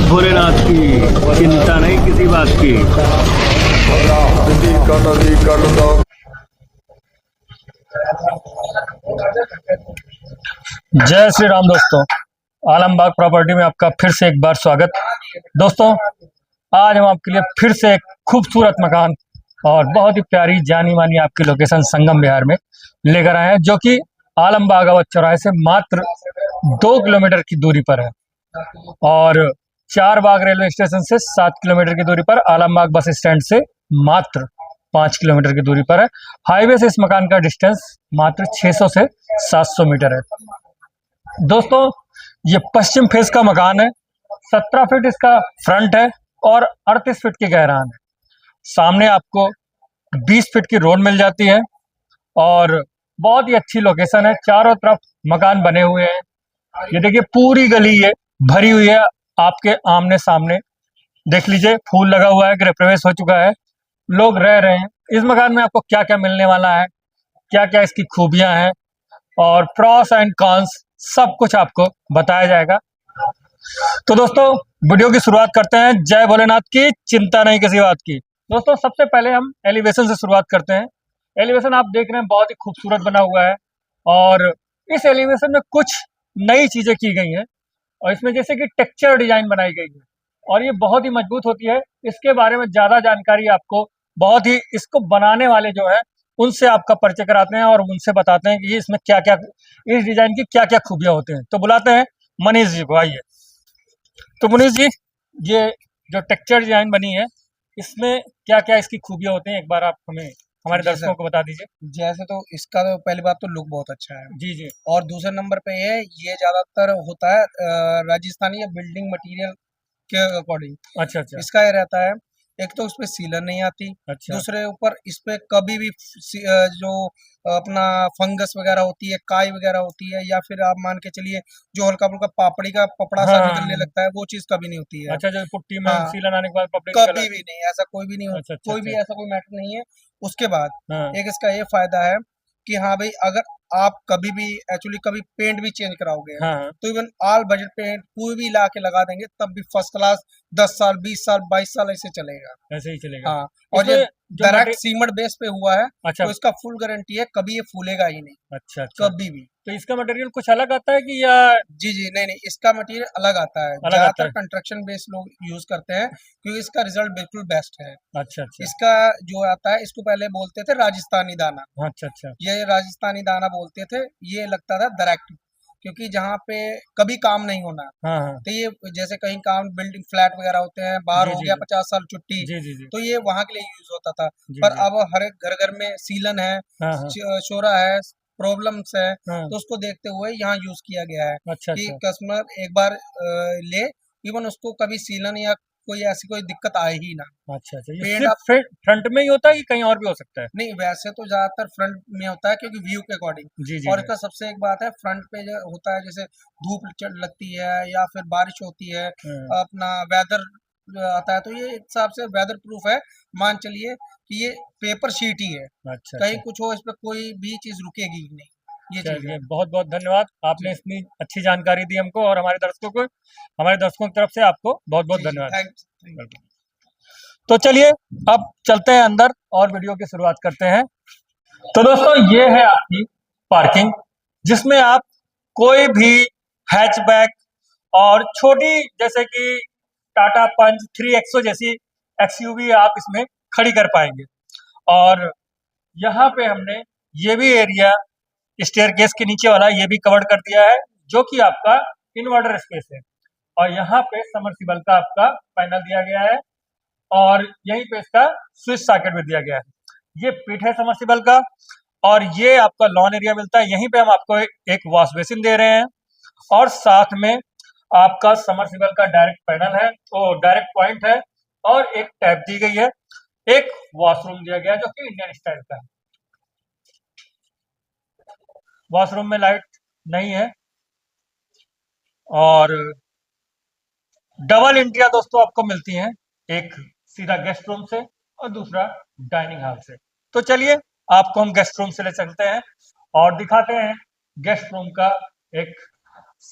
भोलेनाथ की चिंता नहीं किसी बात की। जय श्री राम दोस्तों, आलमबाग प्रॉपर्टी में आपका फिर से एक बार स्वागत। दोस्तों, आज हम आपके लिए फिर से एक खूबसूरत मकान और बहुत ही प्यारी जानी मानी आपकी लोकेशन संगम विहार में लेकर आए हैं, जो कि आलमबाग अवध चौराहे से मात्र 2 किलोमीटर की दूरी पर है और चारबाग रेलवे स्टेशन से 7 किलोमीटर की दूरी पर, आलमबाग बस स्टैंड से मात्र 5 किलोमीटर की दूरी पर है। हाईवे से इस मकान का डिस्टेंस मात्र 600 से 700 मीटर है। दोस्तों, ये पश्चिम फेस का मकान है। 17 फीट इसका फ्रंट है और 38 फीट की गहराई है। सामने आपको 20 फीट की रोड मिल जाती है और बहुत ही अच्छी लोकेशन है। चारों तरफ मकान बने हुए हैं। ये देखिए, पूरी गली ये भरी हुई है। आपके आमने सामने देख लीजिए, फूल लगा हुआ है, गृह प्रवेश हो चुका है, लोग रह रहे हैं। इस मकान में आपको क्या क्या मिलने वाला है, क्या क्या इसकी खूबियां हैं और प्रॉस एंड कॉन्स, सब कुछ आपको बताया जाएगा। तो दोस्तों, वीडियो की शुरुआत करते हैं। जय भोलेनाथ की, चिंता नहीं किसी बात की। दोस्तों, सबसे पहले हम एलिवेशन से शुरुआत करते हैं। एलिवेशन आप देख रहे हैं, बहुत ही खूबसूरत बना हुआ है और इस एलिवेशन में कुछ नई चीजें की गई हैं और इसमें जैसे कि टेक्सचर डिजाइन बनाई गई है और ये बहुत ही मजबूत होती है। इसके बारे में ज्यादा जानकारी आपको बहुत ही इसको बनाने वाले जो है उनसे आपका परिचय कराते हैं और उनसे बताते हैं कि इसमें क्या क्या, इस डिजाइन की क्या क्या खूबियां होती हैं। तो बुलाते हैं मनीष जी को, आइए। तो मनीष जी, ये जो टेक्सचर डिजाइन बनी है, इसमें क्या क्या इसकी खूबियां होती हैं, एक बार आप हमें, हमारे दर्शकों को बता दीजिए। जैसे तो इसका तो पहली बात तो लुक बहुत अच्छा है जी जी। और दूसरे नंबर पे ये ज्यादातर होता है राजस्थानी या बिल्डिंग मटेरियल के अकॉर्डिंग। अच्छा अच्छा। इसका ये रहता है, एक तो उसपे सीलन नहीं आती, अच्छा दूसरे ऊपर इस पे कभी भी जो अपना फंगस वगैरह होती है, काई वगैरह होती है, या फिर आप मान के चलिए जो हल्का फुल्का पापड़ी का पपड़ा हाँ सा हाँ निकलने हाँ। लगता है, वो चीज कभी नहीं होती है। अच्छा, जो पुट्टी में हाँ, सीलन आने के बाद पपड़ी कभी निकल। भी नहीं, ऐसा कोई भी नहीं हो, अच्छा अच्छा कोई भी अच्छा। ऐसा कोई मैटर नहीं है। उसके बाद हाँ। एक इसका ये फायदा है कि हाँ भाई, अगर आप कभी भी एक्चुअली कभी पेंट भी चेंज कराओगे हाँ हाँ। तो इवन ऑल बजट पेंट कोई भी ला के लगा देंगे तब भी फर्स्ट क्लास 10 साल 20 साल 22 साल ऐसे चलेगा। ऐसे ही चलेगा। हाँ, और ये इसमें जो डायरेक्ट सीमेंट बेस पे हुआ है, अच्छा तो इसका फुल गारंटी है, कभी ये फूलेगा ही नहीं, अच्छा अच्छा। कभी भी। तो इसका मटेरियल कुछ अलग आता है कि या जी जी, नहीं नहीं, इसका मटेरियल अलग आता है, अलग आता ज्यादातर है? कंस्ट्रक्शन बेस लोग यूज करते हैं क्योंकि इसका रिजल्ट बिल्कुल बेस्ट है। अच्छा अच्छा। इसका जो आता है, इसको पहले बोलते थे राजस्थानी दाना, अच्छा अच्छा। ये राजस्थानी दाना बोलते थे। ये लगता था डायरेक्ट, क्योंकि जहाँ पे कभी काम नहीं होना, हाँ हाँ। तो ये जैसे कहीं काम बिल्डिंग फ्लैट वगैरह होते हैं, बाहर जी हो जी गया जी 50 साल छुट्टी, जी जी जी तो ये वहां के लिए यूज होता था। जी पर जी। अब हर एक घर घर में सीलन है, हाँ हाँ शोरा है, प्रॉब्लम्स है, हाँ। तो उसको देखते हुए यहाँ यूज किया गया है अच्छा कि अच्छा कस्टमर एक बार ले, इवन उसको कभी सीलन या कोई ऐसी कोई दिक्कत आए ही ना। अच्छा अच्छा। ये पेंट सिर्फ आप, फ्रंट में ही होता है कि कहीं और भी हो सकता है? नहीं वैसे तो ज्यादातर फ्रंट में होता है क्योंकि व्यू के अकॉर्डिंग। जी जी और जी। इसका सबसे एक बात है, फ्रंट पे जो होता है, जैसे धूप लगती है या फिर बारिश होती है, हाँ। अपना वेदर आता है, तो ये एक हिसाब से वेदर प्रूफ है। मान चलिए कि ये पेपर शीट ही है, अच्छा कहीं अच्छा। कुछ हो, इस पे कोई भी चीज रुकेगी ही नहीं, ये चीज चलिए, है। बहुत बहुत धन्यवाद, आपने जी इतनी अच्छी जानकारी दी हमको और हमारे दर्शकों को, हमारे दर्शकों की तरफ से आपको बहुत बहुत जी जी, धन्यवाद। थैंक्स। बिल्कुल। तो चलिए, अब चलते हैं अंदर और वीडियो की शुरुआत करते हैं। तो दोस्तों, ये है आपकी पार्किंग, जिसमें आप कोई भी हैचबैक और छोटी, जैसे कि टाटा पंच 3XO जैसी एक्सयूवी आप इसमें खड़ी कर पाएंगे। और यहाँ पे हमने ये भी एरिया स्टेयरकेस के नीचे वाला ये भी कवर कर दिया है, जो कि आपका इन्वर्टर स्पेस है। और यहाँ पे समरसिबल का आपका पैनल दिया गया है और यहीं पे इसका स्विच सॉकेट भी दिया गया है। ये पिट है समरसिबल का और ये आपका लॉन एरिया मिलता है। यहीं पे हम आपको एक वॉश बेसिन दे रहे हैं और साथ में आपका समरसिबल का डायरेक्ट पैनल है, वो डायरेक्ट पॉइंट है और एक टैप दी गई है। एक वॉशरूम दिया गया है जो कि इंडियन स्टाइल का है। वॉशरूम में लाइट नहीं है और डबल एंट्रियां दोस्तों आपको मिलती हैं, एक सीधा गेस्ट रूम से और दूसरा डाइनिंग हॉल से। तो चलिए आपको हम गेस्ट रूम से ले चलते हैं और दिखाते हैं गेस्ट रूम का एक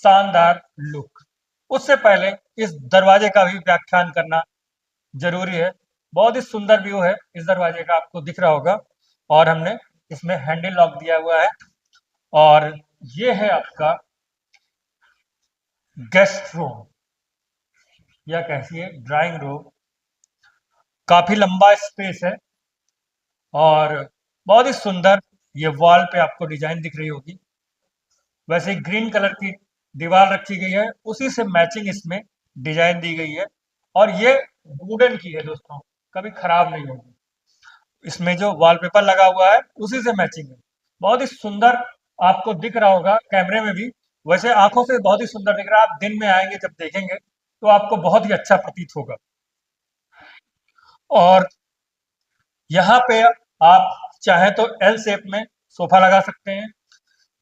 शानदार लुक। उससे पहले इस दरवाजे का भी व्याख्यान करना जरूरी है। बहुत ही सुंदर व्यू है इस दरवाजे का, आपको दिख रहा होगा। और हमने इसमें हैंडल लॉक दिया हुआ है और ये है आपका गेस्ट रूम या कहिए ड्राइंग रूम। काफी लंबा स्पेस है और बहुत ही सुंदर। ये वॉल पे आपको डिजाइन दिख रही होगी, वैसे ही ग्रीन कलर की दीवार रखी गई है, उसी से मैचिंग इसमें डिजाइन दी गई है। और ये वुडन की है दोस्तों, कभी खराब नहीं होगी। इसमें जो वॉलपेपर लगा हुआ है उसी से मैचिंग है। बहुत ही सुंदर आपको दिख रहा होगा कैमरे में भी, वैसे आंखों से बहुत ही सुंदर दिख रहा है। आप दिन में आएंगे जब देखेंगे तो आपको बहुत ही अच्छा प्रतीत होगा। और यहाँ पे आप चाहे तो एल शेप में सोफा लगा सकते हैं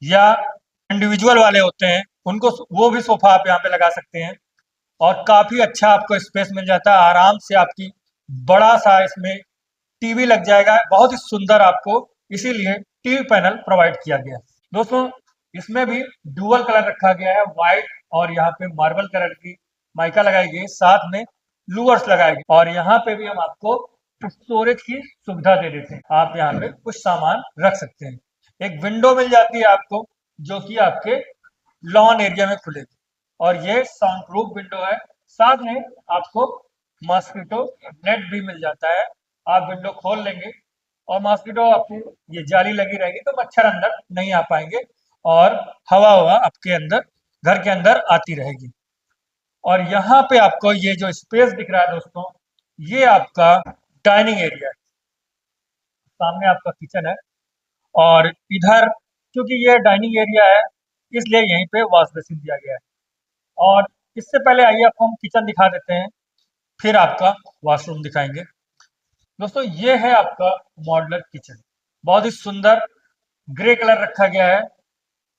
या इंडिविजुअल वाले होते हैं उनको वो भी सोफा आप यहाँ पे लगा सकते हैं और काफी अच्छा आपको स्पेस मिल जाता है। आराम से आपकी बड़ा सा इसमें टीवी लग जाएगा, बहुत ही सुंदर आपको इसीलिए टीवी पैनल प्रोवाइड किया गया है। दोस्तों इसमें भी डुअल कलर रखा गया है, व्हाइट और यहाँ पे मार्बल कलर की माइका लगाई गई है, साथ में लूवर्स लगाए गए और यहाँ पे भी हम आपको स्टोरेज की सुविधा दे देते हैं। आप यहाँ पे कुछ सामान रख सकते हैं। एक विंडो मिल जाती है आपको जो कि आपके लॉन एरिया में खुलेगी और ये साउंड प्रूफ विंडो है। साथ में आपको मॉस्किटो नेट भी मिल जाता है। आप विंडो खोल लेंगे और मॉस्किटो आपको ये जाली लगी रहेगी तो मच्छर अंदर नहीं आ पाएंगे और हवा हवा आपके अंदर घर के अंदर आती रहेगी। और यहाँ पे आपको ये जो स्पेस दिख रहा है दोस्तों, ये आपका डाइनिंग एरिया है। सामने आपका किचन है और इधर क्योंकि ये डाइनिंग एरिया है इसलिए यहीं पे वॉश बेसिन दिया गया है। और इससे पहले आइए आपको हम किचन दिखा देते हैं, फिर आपका वॉशरूम दिखाएंगे। दोस्तों ये है आपका मॉड्यूलर किचन, बहुत ही सुंदर ग्रे कलर रखा गया है,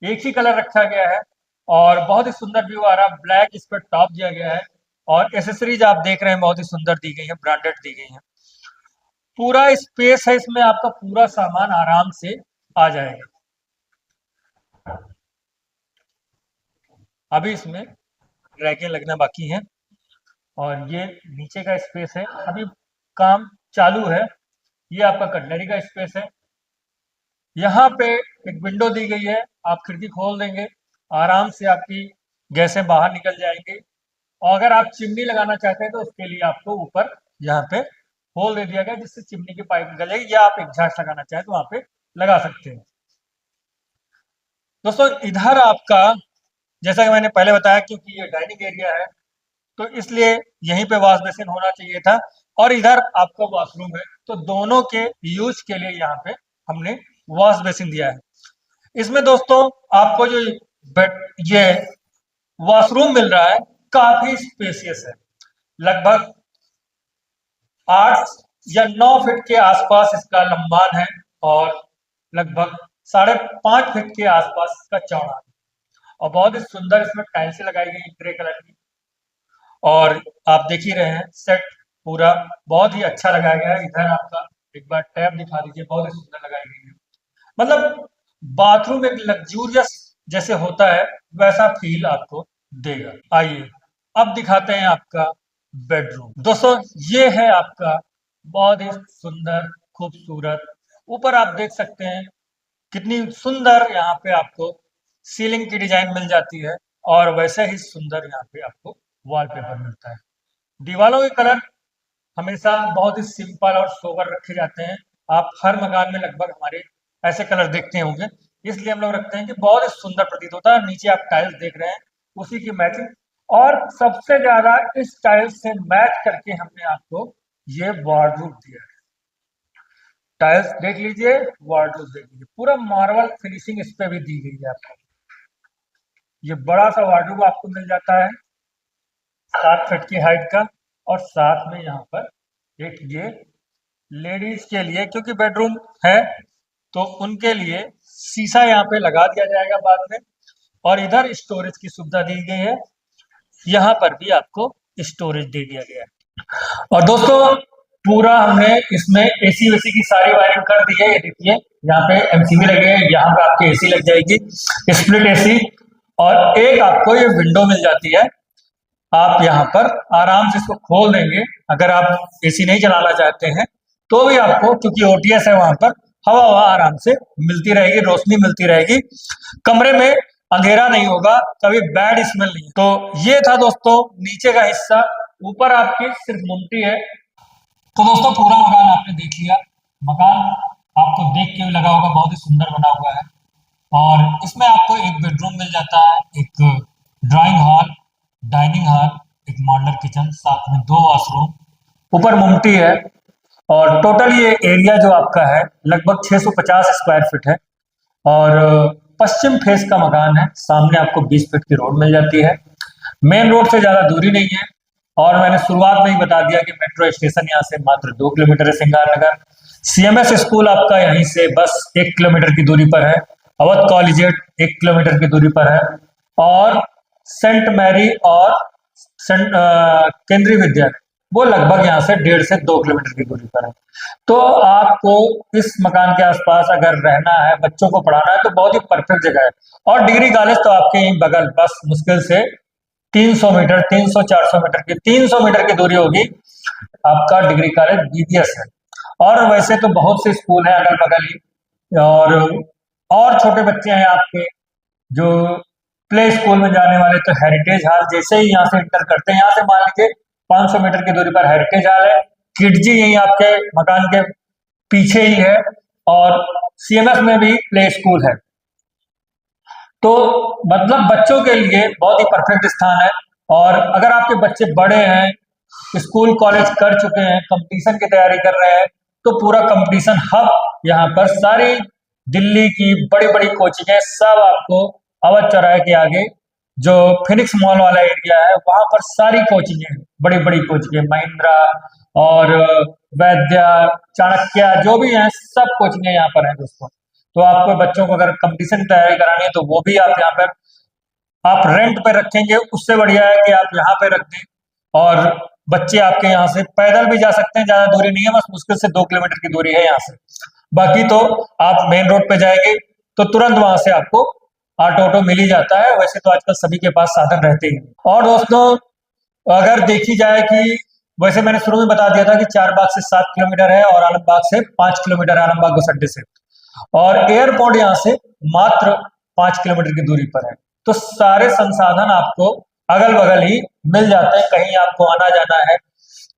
एक ही कलर रखा गया है और बहुत ही सुंदर व्यू आ रहा है। ब्लैक इस पर टॉप दिया गया है और एसेसरीज आप देख रहे हैं बहुत ही सुंदर दी गई है, ब्रांडेड दी गई है। पूरा स्पेस है इसमें, आपका पूरा सामान आराम से आ जाएगा। अभी इसमें रैकें लगना बाकी हैं और ये नीचे का स्पेस है, अभी काम चालू है। ये आपका कटलरी का स्पेस है। यहाँ पे एक विंडो दी गई है, आप खिड़की खोल देंगे आराम से आपकी गैसें बाहर निकल जाएंगी। और अगर आप चिमनी लगाना चाहते हैं तो उसके लिए आपको ऊपर यहाँ पे होल दे दिया गया जिससे चिमनी की पाइप निकल जाएगी, या आप एग्जॉस्ट लगाना चाहें तो वहां पे लगा सकते हैं। दोस्तों इधर आपका, जैसा कि मैंने पहले बताया, क्योंकि ये डाइनिंग एरिया है तो इसलिए यहीं पे वॉश बेसिन होना चाहिए था और इधर आपका वॉशरूम है, तो दोनों के यूज के लिए यहाँ पे हमने वॉश बेसिन दिया है। इसमें दोस्तों आपको जो ये वॉशरूम मिल रहा है काफी स्पेसियस है, लगभग 8 या 9 फीट के आसपास इसका लंबान है और लगभग 5.5 फीट के आसपास इसका चौड़ा है। और बहुत ही सुंदर इसमें टाइल्स लगाई गई है ग्रे कलर की। और आप देख ही रहे हैं सेट पूरा बहुत ही अच्छा लगाया गया है। इधर आपका एक बार टैब दिखा दीजिए, बहुत ही सुंदर लगाई गई है। मतलब बाथरूम एक लग्जूरियस जैसे होता है वैसा फील आपको देगा। आइए अब दिखाते हैं आपका बेडरूम। दोस्तों ये है आपका बहुत ही सुंदर खूबसूरत, ऊपर आप देख सकते हैं कितनी सुंदर यहाँ पे आपको सीलिंग की डिजाइन मिल जाती है और वैसे ही सुंदर यहाँ पे आपको वॉलपेपर मिलता है। दीवारों के कलर हमेशा बहुत ही सिंपल और सोबर रखे जाते हैं। आप हर मकान में लगभग हमारे ऐसे कलर देखते होंगे, इसलिए हम लोग रखते हैं कि बहुत ही सुंदर प्रतीत होता है। नीचे आप टाइल्स देख रहे हैं उसी की मैचिंग, और सबसे ज्यादा इस टाइल्स से मैच करके हमने आपको ये वार्डरोब दिया है। टाइल्स देख लीजिए, वार्डरोब देख लीजिए, पूरा मार्बल फिनिशिंग इस पे भी दी गई है आपको। ये बड़ा सा वार्डरोब आपको मिल जाता है 7 फीट की हाइट का, और साथ में यहाँ पर एक ये लेडीज के लिए, क्योंकि बेडरूम है तो उनके लिए शीशा यहाँ पे लगा दिया जाएगा बाद में। और इधर स्टोरेज की सुविधा दी गई है, यहाँ पर भी आपको स्टोरेज दे दिया गया है। और दोस्तों पूरा हमने इसमें एसी वेसी की सारी वायरिंग कर दी है। ये देखिए यहाँ पे एमसीबी लगे हैं, यहाँ पे आपके एसी लग जाएगी, स्प्लिट एसी। और एक आपको ये विंडो मिल जाती है, आप यहाँ पर आराम से इसको खोल देंगे। अगर आप एसी नहीं चलाना चाहते हैं तो भी आपको, क्योंकि ओटीएस है वहां पर, हवा हवा आराम से मिलती रहेगी, रोशनी मिलती रहेगी, कमरे में अंधेरा नहीं होगा, कभी बैड स्मेल नहीं। तो ये था दोस्तों नीचे का हिस्सा, ऊपर आपकी सिर्फ मुमटी है। तो दोस्तों पूरा मकान आपने देख लिया। मकान आपको देख के भी लगा होगा बहुत ही सुंदर बना हुआ है। और इसमें आपको एक बेडरूम मिल जाता है, एक ड्राइंग हॉल, डाइनिंग हॉल, एक मॉड्यूलर किचन, साथ में 2 वॉशरूम, ऊपर मुमटी है। और टोटल ये एरिया जो आपका है लगभग 650 स्क्वायर फीट है। और पश्चिम फेस का मकान है, सामने आपको 20 फीट की रोड मिल जाती है, मेन रोड से ज़्यादा दूरी नहीं है। और मैंने शुरुआत में ही बता दिया कि मेट्रो स्टेशन यहाँ से मात्र 2 किलोमीटर है सिंगारनगर। सीएमएस स्कूल आपका यहीं से बस 1 किलोमीटर की दूरी पर है। अवध कॉलेजिएट 1 किलोमीटर की दूरी पर है। और सेंट मैरी और केंद्रीय विद्यालय वो लगभग यहाँ से 1.5 से 2 किलोमीटर की दूरी पर है। तो आपको इस मकान के आसपास अगर रहना है, बच्चों को पढ़ाना है, तो बहुत ही परफेक्ट जगह है। और डिग्री कॉलेज तो आपके यहीं बगल, बस मुश्किल से 300 मीटर, 300-400 मीटर की, 300 मीटर की दूरी होगी, आपका डिग्री कॉलेज बीबीएस है। और वैसे तो बहुत से स्कूल हैं अगल बगल ही। और छोटे बच्चे हैं आपके जो प्ले स्कूल में जाने वाले, तो हेरिटेज हॉल जैसे ही यहाँ से इंटर करते हैं, यहाँ से मान लीजिए 500 मीटर की दूरी पर हेरिटेज हॉल है। किडजी यही आपके मकान के पीछे ही है। और सीएमएस में भी प्ले स्कूल है। तो मतलब बच्चों के लिए बहुत ही परफेक्ट स्थान है। और अगर आपके बच्चे बड़े हैं, स्कूल कॉलेज कर चुके हैं, कंपटीशन की तैयारी कर रहे हैं, तो पूरा कंपटीशन हब यहाँ पर, सारी दिल्ली की बड़ी बड़ी कोचिंगें सब आपको अवध चौराहे के आगे जो फिनिक्स मॉल वाला एरिया है, वहां पर सारी कोचिंगें, बड़ी बड़ी कोचिंगें, महिंद्रा और वैद्या, चाणक्य, जो भी हैं सब कोचिंगें यहाँ पर हैं दोस्तों। तो आपको बच्चों को अगर कंपटीशन की तैयारी करानी है तो वो भी आप यहाँ पर आप रेंट पे रखेंगे, उससे बढ़िया है कि आप यहाँ पे रख दें। और बच्चे आपके यहाँ से पैदल भी जा सकते हैं, ज्यादा दूरी नहीं है, बस मुश्किल से 2 किलोमीटर की दूरी है यहाँ से। बाकी तो आप मेन रोड पे जाएंगे तो तुरंत वहां से आपको ऑटो मिल ही जाता है। वैसे तो आजकल सभी के पास साधन रहते ही। और दोस्तों अगर देखी जाए कि वैसे मैंने शुरू में बता दिया था कि चारबाग से 7 किलोमीटर है और आलमबाग से 5 किलोमीटर है, आलमबाग बस अड्डे से। और एयरपोर्ट यहाँ से मात्र 5 किलोमीटर की दूरी पर है। तो सारे संसाधन आपको अगल बगल ही मिल जाते हैं। कहीं आपको आना जाना है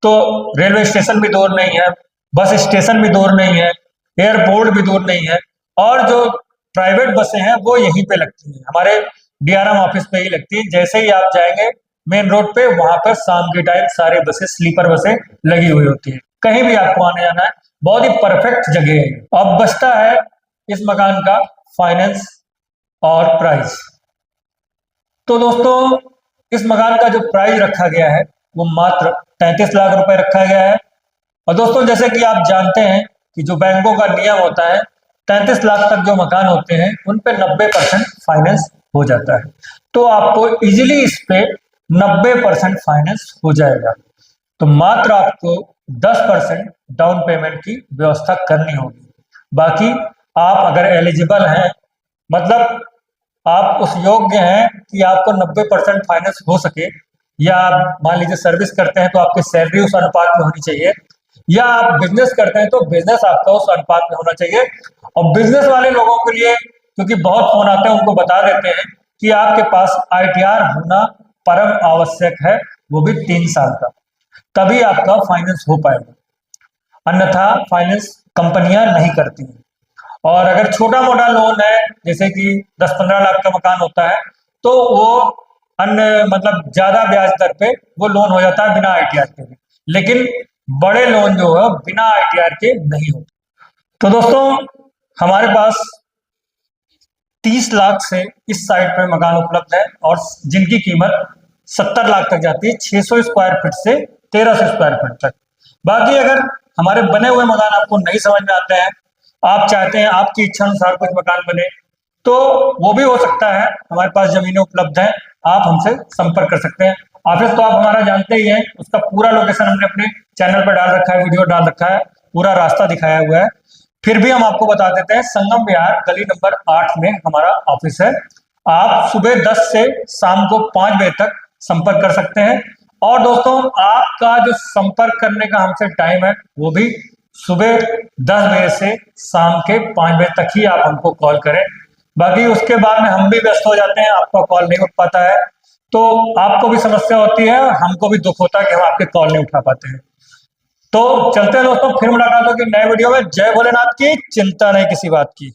तो रेलवे स्टेशन भी दूर नहीं है, बस स्टेशन भी दूर नहीं है, एयरपोर्ट भी दूर नहीं है। और जो प्राइवेट बसें हैं वो यहीं पे लगती हैं, हमारे डीआरएम ऑफिस पे ही लगती है। जैसे ही आप जाएंगे मेन रोड पे, वहां पर शाम के टाइम सारे बसें, स्लीपर बसें लगी हुई होती है। कहीं भी आपको आने जाना है, बहुत ही परफेक्ट जगह है। अब बचता है इस मकान का फाइनेंस और प्राइस। तो दोस्तों इस मकान का जो प्राइस रखा गया है वो मात्र 33 लाख रुपए रखा गया है। और दोस्तों जैसे कि आप जानते हैं कि जो बैंकों का नियम होता है, 33 लाख तक जो मकान होते हैं उन पे 90% फाइनेंस हो जाता है। तो आपको इजीली इस पे 90% फाइनेंस हो जाएगा। तो मात्र आपको 10% डाउन पेमेंट की व्यवस्था करनी होगी। बाकी आप अगर एलिजिबल हैं, मतलब आप उस योग्य हैं कि आपको 90% फाइनेंस हो सके, या आप मान लीजिए सर्विस करते हैं तो आपकी सैलरी उस अनुपात में होनी चाहिए, या आप बिजनेस करते हैं तो बिजनेस आपका उस अनुपात में होना चाहिए। और बिजनेस वाले लोगों के लिए, क्योंकि बहुत फोन आते हैं, उनको बता देते हैं कि आपके पास आईटीआर होना परम आवश्यक है, वो भी 3 साल का, तभी आपका फाइनेंस हो पाएगा, अन्यथा फाइनेंस कंपनियां नहीं करती हैं। और अगर छोटा मोटा लोन है, जैसे कि 10-15 लाख का मकान होता है, तो वो अन्य मतलब ज्यादा ब्याज दर पे वो लोन हो जाता है बिना आईटीआर के भी। लेकिन बड़े लोन जो है बिना आईटीआर के नहीं होते। तो दोस्तों हमारे पास 30 लाख से इस साइड पे मकान उपलब्ध है और जिनकी कीमत 70 लाख तक जाती है, 600 स्क्वायर फीट से 1300 स्क्वायर फीट तक। बाकी अगर हमारे बने हुए मकान आपको नहीं समझ में आते हैं, आप चाहते हैं आपकी इच्छा अनुसार कुछ मकान बने, तो वो भी हो सकता है। हमारे पास जमीनें उपलब्ध हैं, आप हमसे संपर्क कर सकते हैं। ऑफिस तो आप हमारा जानते ही हैं, उसका पूरा लोकेशन हमने अपने चैनल पर डाल रखा है, वीडियो डाल रखा है, पूरा रास्ता दिखाया हुआ है। फिर भी हम आपको बता देते हैं, संगम विहार गली नंबर 8 में हमारा ऑफिस है। आप सुबह 10 से शाम को 5 बजे तक संपर्क कर सकते हैं। और दोस्तों आपका जो संपर्क करने का हमसे टाइम है वो भी सुबह 10 बजे से शाम के 5 बजे तक ही आप हमको कॉल करें। बाकी उसके बाद में हम भी व्यस्त हो जाते हैं, आपका कॉल नहीं उठ पाता है, तो आपको भी समस्या होती है, हमको भी दुख होता है कि हम आपके कॉल नहीं उठा पाते हैं। तो चलते हैं दोस्तों, फिर मुलाकात होगी नए वीडियो में। जय भोलेनाथ की, चिंता नहीं किसी बात की।